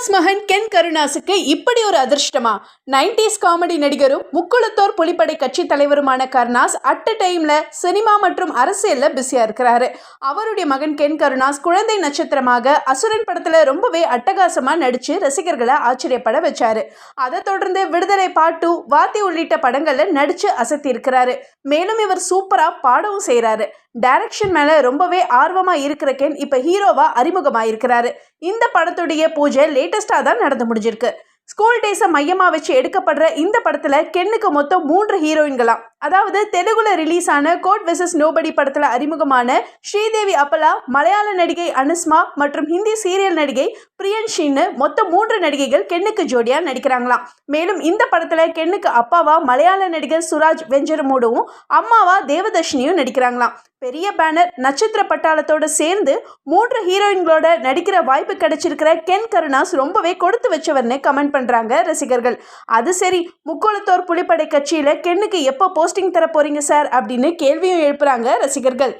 கருணாஸ் மகன் கென் கருணாஸுக்கு இப்படி ஒரு அதிர்ஷ்டமா? 90s காமெடி நடிகரும் முக்குளத்தோர் புலிப்படை கட்சி தலைவருமான கருணாஸ் அட் அ டைம்ல சினிமா மற்றும் அரசியல்ல பிஸியா இருக்கிறாரு. அவருடைய மகன் கென் கருணாஸ் குழந்தை நட்சத்திரமாக அசுரன் படத்துல ரொம்பவே அட்டகாசமா நடிச்சு ரசிகர்களை ஆச்சரியப்பட வச்சாரு. அதை தொடர்ந்து விடுதலை பார்ட் 2, வாத்தி உள்ளிட்ட படங்கள்ல நடிச்சு அசத்தி இருக்கிறாரு. மேலும் இவர் சூப்பரா பாடவும் செய்யறாரு. டைரக்ஷன் மேல ரொம்பவே ஆர்வமா இருக்கிற கென் இப்ப ஹீரோவா அறிமுகமாயிருக்கிறாரு. இந்த படத்துடைய பூஜை லேட்டஸ்டா தான் நடந்து முடிஞ்சிருக்கு. ஸ்கூல் டேஸை மையமா வச்சு எடுக்கப்படுற இந்த படத்துல கென்னுக்கு மொத்தம் 3 ஹீரோயின்களாம். அதாவது தெலுங்குல ரிலீஸ் ஆன கோட் வெர்சஸ் நோபடி படத்துல அறிமுகமான ஸ்ரீதேவி அப்பலா, மலையாள நடிகை அனுஸ்மா மற்றும் ஹிந்தி சீரியல் நடிகை பிரியன்ஷின்னு மொத்தம் 3 நடிகைகள் கென்னுக்கு ஜோடியா நடிக்கிறாங்களாம். மேலும் இந்த படத்துல கென்னுக்கு அப்பாவா மலையாள நடிகர் சுராஜ் வெஞ்சரமூடவும் அம்மாவா தேவதர்ஷினியும் நடிக்கிறாங்களாம். பெரிய பேனர் நட்சத்திர பட்டாளத்தோட சேர்ந்து 3 ஹீரோயின்களோட நடிக்கிற வாய்ப்பு கிடைச்சிருக்கிற கென் கருணாஸ் ரொம்பவே கொடுத்து வச்சவர்னு கமெண்ட் பண்றாங்க ரசிகர்கள். அது சரி, முக்குளத்தோர் புலிப்படை கட்சியில கென்னுக்கு எப்போ போஸ்டிங் தர போறீங்க சார் அப்படின்னு கேள்வியும் எழுப்புறாங்க ரசிகர்கள்.